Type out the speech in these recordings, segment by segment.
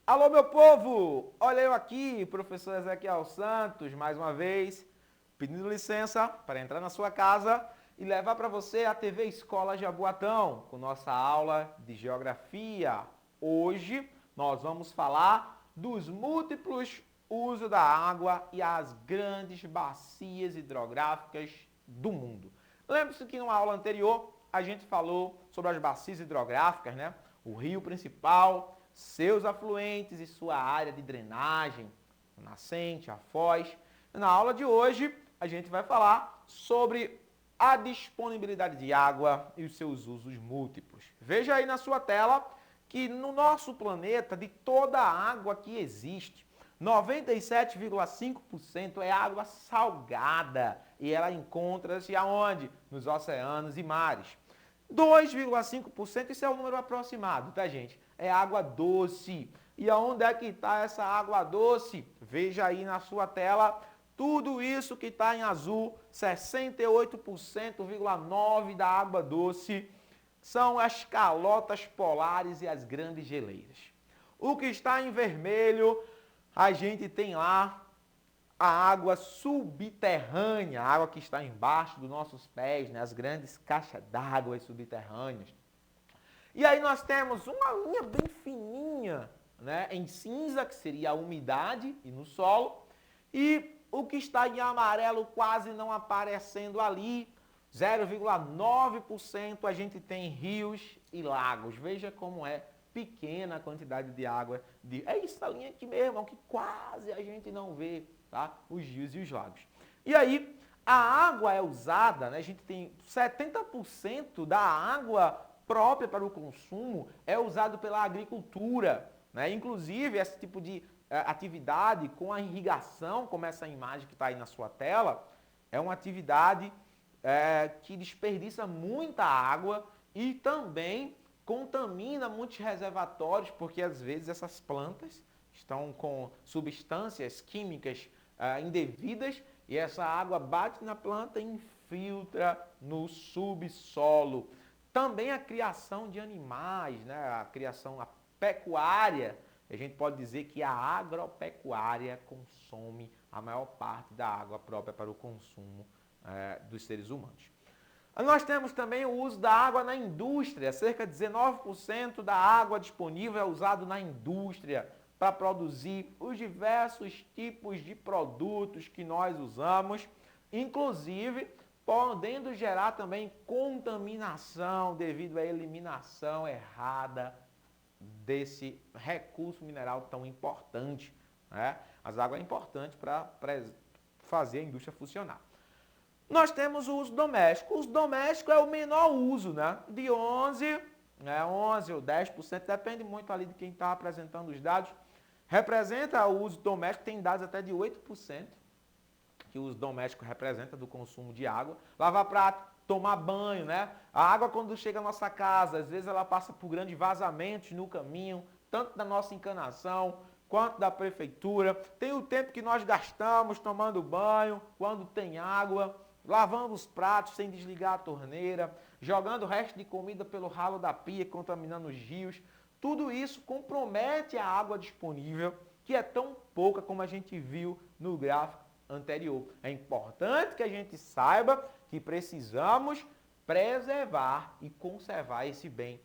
Alô, meu povo! Olha eu aqui, professor Ezequiel Santos, mais uma vez, pedindo licença para entrar na sua casa e levar para você a TV Escola Jaboatão, com nossa aula de Geografia. Hoje nós vamos falar dos múltiplos usos da água e as grandes bacias hidrográficas do mundo. Lembre-se que numa aula anterior a gente falou sobre as bacias hidrográficas, né? O rio principal, seus afluentes e sua área de drenagem, a nascente, a foz. Na aula de hoje, a gente vai falar sobre a disponibilidade de água e os seus usos múltiplos. Veja aí na sua tela que no nosso planeta, de toda a água que existe, 97,5% é água salgada e ela encontra-se aonde? Nos oceanos e mares. 2,5%, isso é um número aproximado, tá, gente? É água doce. E aonde é que está essa água doce? Veja aí na sua tela, tudo isso que está em azul, 68,9% da água doce são as calotas polares e as grandes geleiras. O que está em vermelho, a gente tem lá a água subterrânea, a água que está embaixo dos nossos pés, né? As grandes caixas d'água subterrâneas. E aí nós temos uma linha bem fininha, né? Em cinza, que seria a umidade e no solo, e o que está em amarelo quase não aparecendo ali, 0,9% a gente tem rios e lagos. Veja como é pequena a quantidade de água. É essa linha aqui mesmo, que quase a gente não vê, tá? Os rios e os lagos. E aí, a água é usada, né? A gente tem 70% da água própria para o consumo é usado pela agricultura, né? Inclusive, esse tipo de atividade com a irrigação, como essa imagem que está aí na sua tela, é uma atividade que desperdiça muita água e também contamina muitos reservatórios, porque às vezes essas plantas estão com substâncias químicas indevidas e essa água bate na planta e infiltra no subsolo. Também a criação de animais, né? A criação, a pecuária, a gente pode dizer que a agropecuária consome a maior parte da água própria para o consumo dos seres humanos. Nós temos também o uso da água na indústria. Cerca de 19% da água disponível é usado na indústria para produzir os diversos tipos de produtos que nós usamos, inclusive podendo gerar também contaminação devido à eliminação errada desse recurso mineral tão importante, né? As águas é importante para fazer a indústria funcionar. Nós temos o uso doméstico. O uso doméstico é o menor uso, né? De 11 ou 10%, depende muito ali de quem está apresentando os dados. Representa o uso doméstico, tem dados até de 8%, que o uso doméstico representa do consumo de água. Lavar prato, tomar banho, né? A água quando chega à nossa casa, às vezes ela passa por grandes vazamentos no caminho, tanto da nossa encanação, quanto da prefeitura. Tem o tempo que nós gastamos tomando banho, quando tem água, lavando os pratos sem desligar a torneira, jogando o resto de comida pelo ralo da pia, contaminando os rios. Tudo isso compromete a água disponível, que é tão pouca como a gente viu no gráfico anterior. É importante que a gente saiba que precisamos preservar e conservar esse bem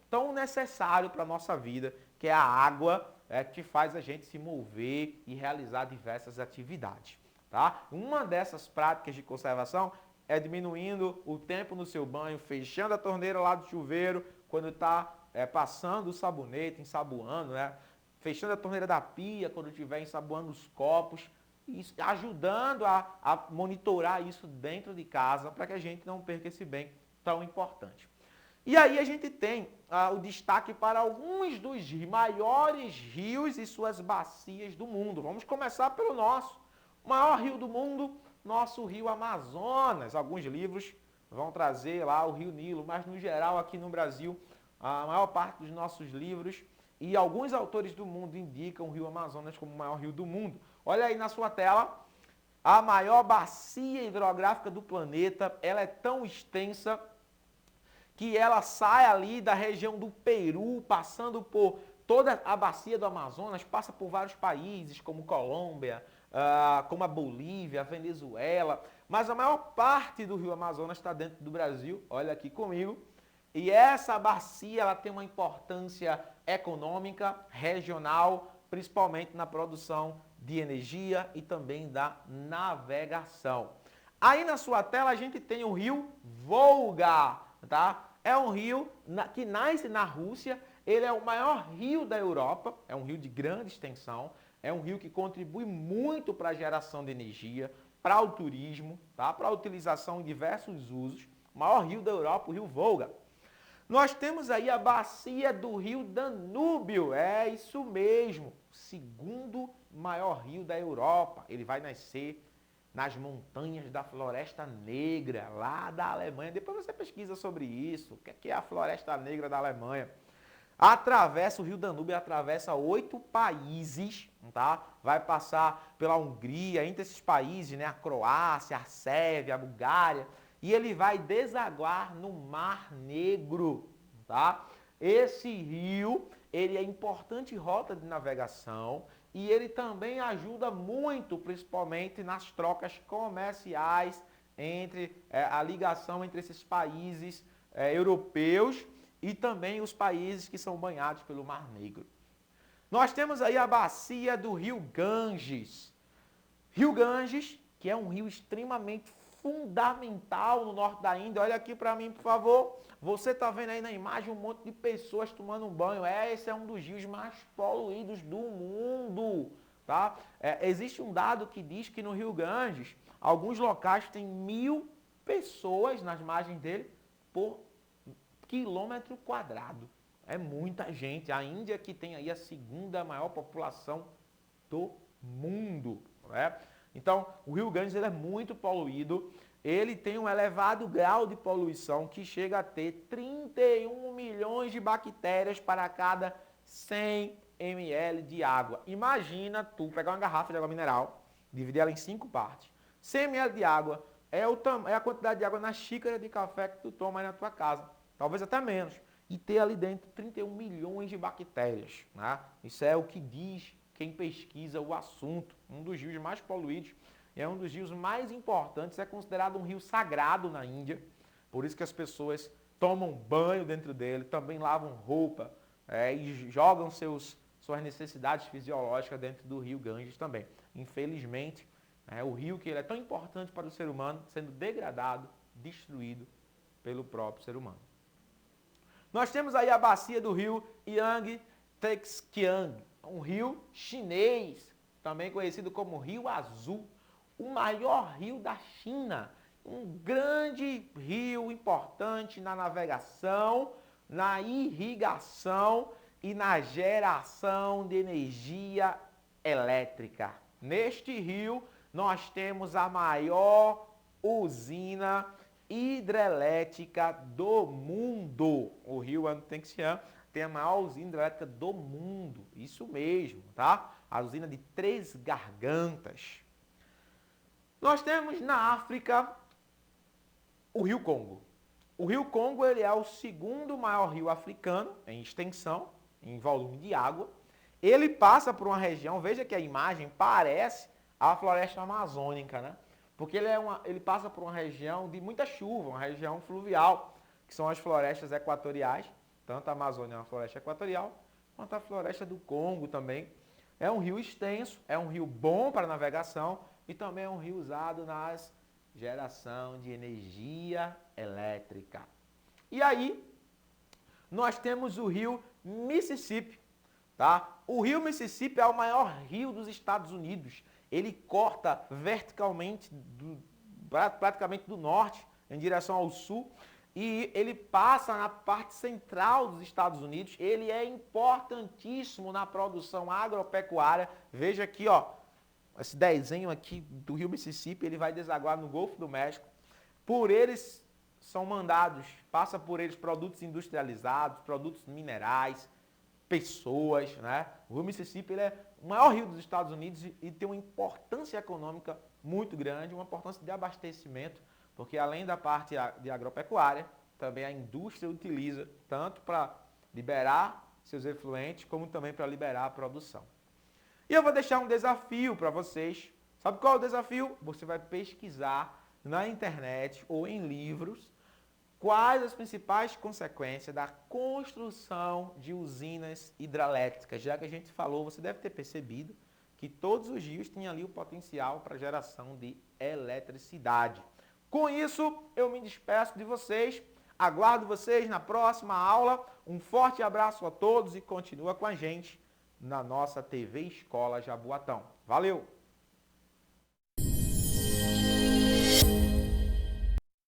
tão necessário para a nossa vida, que é a água, que faz a gente se mover e realizar diversas atividades. Tá? Uma dessas práticas de conservação é diminuindo o tempo no seu banho, fechando a torneira lá do chuveiro, quando está passando o sabonete, ensaboando, né? Fechando a torneira da pia, quando estiver ensaboando os copos, e ajudando a monitorar isso dentro de casa, para que a gente não perca esse bem tão importante. E aí a gente tem o destaque para alguns dos maiores rios e suas bacias do mundo. Vamos começar pelo nosso. O maior rio do mundo, nosso rio Amazonas. Alguns livros vão trazer lá o rio Nilo, mas no geral aqui no Brasil, a maior parte dos nossos livros e alguns autores do mundo indicam o rio Amazonas como o maior rio do mundo. Olha aí na sua tela, a maior bacia hidrográfica do planeta, ela é tão extensa que ela sai ali da região do Peru, passando por toda a bacia do Amazonas passa por vários países, como Colômbia, como a Bolívia, a Venezuela, mas a maior parte do rio Amazonas está dentro do Brasil, olha aqui comigo, e essa bacia ela tem uma importância econômica, regional, principalmente na produção de energia e também da navegação. Aí na sua tela a gente tem o rio Volga, tá? É um rio que nasce na Rússia, ele é o maior rio da Europa, é um rio de grande extensão, é um rio que contribui muito para a geração de energia, para o turismo, tá? Para a utilização em diversos usos. O maior rio da Europa, o rio Volga. Nós temos aí a bacia do rio Danúbio, é isso mesmo, segundo maior rio da Europa. Ele vai nascer nas montanhas da Floresta Negra, lá da Alemanha. Depois você pesquisa sobre isso, o que é a Floresta Negra da Alemanha. Atravessa o rio Danúbio, atravessa 8 países, tá? Vai passar pela Hungria, entre esses países, né? A Croácia, a Sérvia, a Bulgária, e ele vai desaguar no Mar Negro, tá? Esse rio, ele é importante rota de navegação e ele também ajuda muito, principalmente nas trocas comerciais entre a ligação entre esses países europeus e também os países que são banhados pelo Mar Negro. Nós temos aí a bacia do rio Ganges. Rio Ganges, que é um rio extremamente fundamental no norte da Índia. Olha aqui para mim, por favor. Você está vendo aí na imagem um monte de pessoas tomando um banho. Esse é um dos rios mais poluídos do mundo. Tá? Existe um dado que diz que no rio Ganges, alguns locais têm 1000 pessoas nas margens dele por quilômetro quadrado. É muita gente. A Índia que tem aí a segunda maior população do mundo. Né? Então, o rio Ganges ele é muito poluído. Ele tem um elevado grau de poluição que chega a ter 31 milhões de bactérias para cada 100 ml de água. Imagina tu pegar uma garrafa de água mineral, dividir ela em 5 partes. 100 ml de água é a quantidade de água na xícara de café que tu toma aí na tua casa. Talvez até menos. E ter ali dentro 31 milhões de bactérias. Né? Isso é o que diz quem pesquisa o assunto. Um dos rios mais poluídos. É um dos rios mais importantes. É considerado um rio sagrado na Índia. Por isso que as pessoas tomam banho dentro dele. Também lavam roupa. E jogam suas necessidades fisiológicas dentro do rio Ganges também. Infelizmente, o rio que ele é tão importante para o ser humano, sendo degradado, destruído pelo próprio ser humano. Nós temos aí a bacia do rio Yangtze-Kiang, um rio chinês, também conhecido como Rio Azul, o maior rio da China, um grande rio importante na navegação, na irrigação e na geração de energia elétrica. Neste rio, nós temos a maior usina hidrelétrica do mundo. O rio Yangtze tem a maior usina hidrelétrica do mundo. Isso mesmo, tá? A usina de Três Gargantas. Nós temos na África o rio Congo. O rio Congo ele é o segundo maior rio africano em extensão, em volume de água. Ele passa por uma região, veja que a imagem parece a floresta amazônica, né? Porque ele passa por uma região de muita chuva, uma região fluvial, que são as florestas equatoriais, tanto a Amazônia é uma floresta equatorial, quanto a floresta do Congo também. É um rio extenso, é um rio bom para navegação e também é um rio usado na geração de energia elétrica. E aí, nós temos o rio Mississippi, tá? O rio Mississippi é o maior rio dos Estados Unidos. Ele corta verticalmente, praticamente do norte, em direção ao sul, e ele passa na parte central dos Estados Unidos. Ele é importantíssimo na produção agropecuária. Veja aqui, ó, esse desenho aqui do rio Mississippi, ele vai desaguar no Golfo do México. Por eles são mandados, passa por eles produtos industrializados, produtos minerais, pessoas, né? O rio Mississippi ele é o maior rio dos Estados Unidos e tem uma importância econômica muito grande, uma importância de abastecimento, porque além da parte de agropecuária, também a indústria utiliza tanto para liberar seus efluentes, como também para liberar a produção. E eu vou deixar um desafio para vocês. Sabe qual é o desafio? Você vai pesquisar na internet ou em livros quais as principais consequências da construção de usinas hidrelétricas. Já que a gente falou, você deve ter percebido que todos os rios têm ali o potencial para geração de eletricidade. Com isso, eu me despeço de vocês. Aguardo vocês na próxima aula. Um forte abraço a todos e continua com a gente na nossa TV Escola Jaboatão. Valeu!